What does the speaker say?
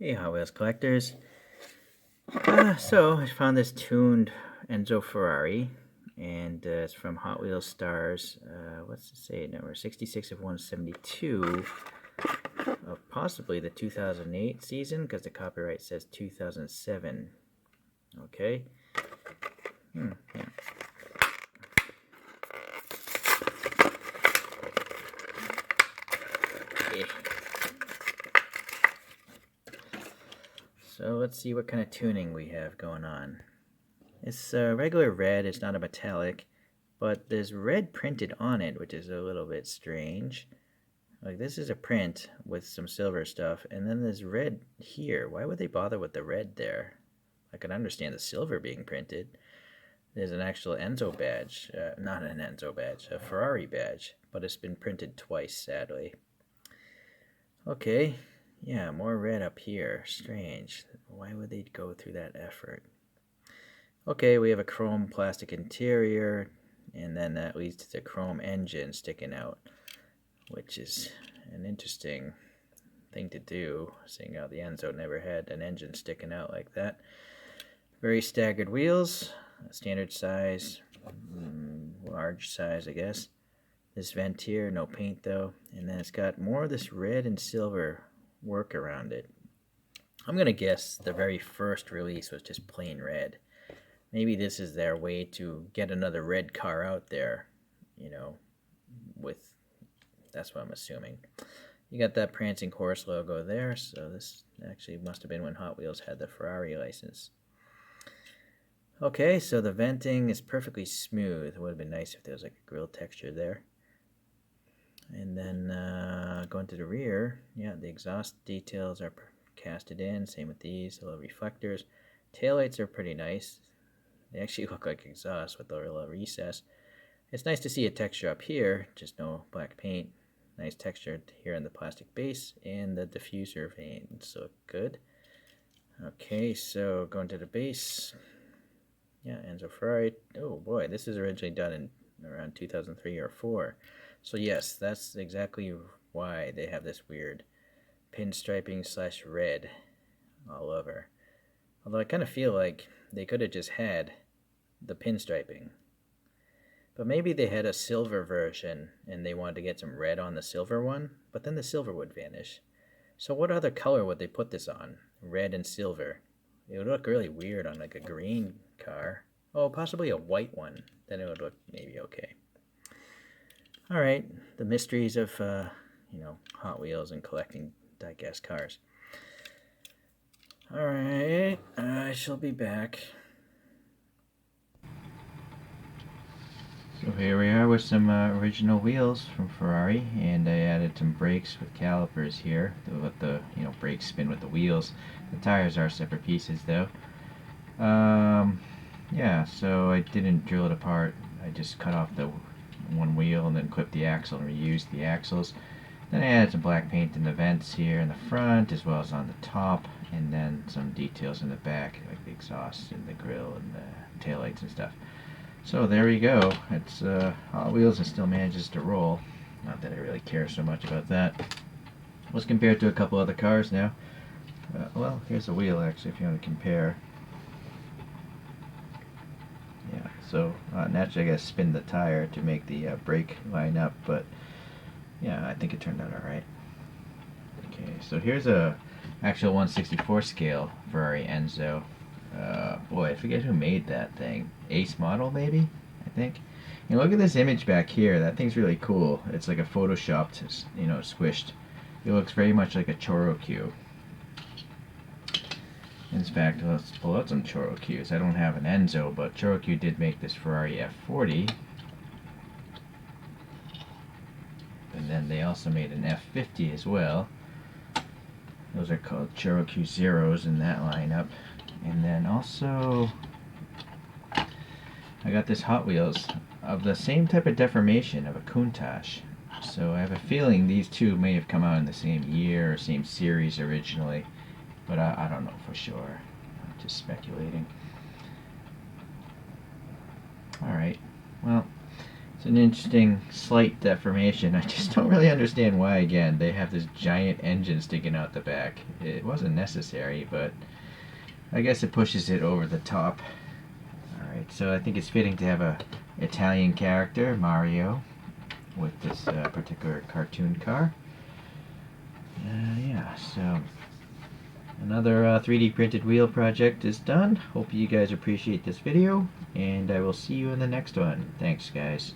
Hey, Hot Wheels collectors. So I found this tuned Enzo Ferrari, and it's from Hot Wheels Stars. What's it say? Number 66 of 172 of possibly the 2008 season, because the copyright says 2007. Okay. Yeah. Eh. So let's see what kind of tuning we have going on. It's regular red. It's not a metallic, but there's red printed on it, which is a little bit strange. Like, this is a print with some silver stuff, and then there's red here. Why would they bother with the red there? I can understand the silver being printed. There's an actual Enzo badge. Not an Enzo badge, a Ferrari badge, but it's been printed twice, sadly. Okay, yeah, more red up here. Strange. Why would they go through that effort? Okay, we have a chrome plastic interior, and then that leads to the chrome engine sticking out, which is an interesting thing to do, seeing how the Enzo never had an engine sticking out like that. Very staggered wheels, standard size, large size, I guess. This vent here, no paint though, and then it's got more of this red and silver work around it. I'm gonna guess the very first release was just plain red. Maybe this is their way to get another red car out there, with, that's what I'm assuming. You got that prancing horse logo there, so this actually must have been when Hot Wheels had the Ferrari license. Okay, so the venting is perfectly smooth. It would have been nice if there was like a grill texture there. And then going to the rear, yeah, the exhaust details are casted in. Same with these, the little reflectors. Taillights are pretty nice. They actually look like exhaust with a little recess. It's nice to see a texture up here, just no black paint. Nice texture here on the plastic base, and the diffuser vanes look good. Okay, so going to the base. Yeah, Enzo Ferrari. Oh boy, this is originally done in around 2003 or 4. So yes, that's exactly why they have this weird pinstriping / red all over. Although I kind of feel like they could have just had the pinstriping. But maybe they had a silver version and they wanted to get some red on the silver one, but then the silver would vanish. So what other color would they put this on? Red and silver. It would look really weird on like a green car. Oh, possibly a white one. Then it would look maybe okay. All right, the mysteries of Hot Wheels and collecting diecast cars. All right, I shall be back. So here we are with some original wheels from Ferrari, and I added some brakes with calipers here to let the brakes spin with the wheels. The tires are separate pieces though. Yeah, so I didn't drill it apart. I just cut off the one wheel and then clipped the axle and reused the axles. Then I added some black paint in the vents here in the front as well as on the top, and then some details in the back like the exhaust and the grille and the taillights and stuff. So there we go. It's Hot Wheels and still manages to roll. Not that I really care so much about that. Let's compare it to a couple other cars now. Well, here's a wheel actually if you want to compare. Yeah, so naturally I gotta spin the tire to make the brake line up, but yeah, I think it turned out alright. Okay, so here's a actual 1/64 scale Ferrari Enzo. Boy, I forget who made that thing. Ace Model, maybe? I think. Look at this image back here. That thing's really cool. It's like a photoshopped, squished. It looks very much like a Choro-Q. In fact, let's pull out some Choro-Qs. I don't have an Enzo, but Choro-Q did make this Ferrari F40. And then they also made an F50 as well. Those are called Choro-Q Zeros in that lineup. And then also, I got this Hot Wheels of the same type of deformation of a Countach. So I have a feeling these two may have come out in the same year or same series originally, but I don't know for sure. I'm just speculating. Alright, well, It's an interesting slight deformation. I just don't really understand why, again, they have this giant engine sticking out the back. It wasn't necessary, but I guess it pushes it over the top. Alright, so I think it's fitting to have a Italian character, Mario, with this particular cartoon car. Yeah, so another 3D printed wheel project is done. Hope you guys appreciate this video, and I will see you in the next one. Thanks, guys.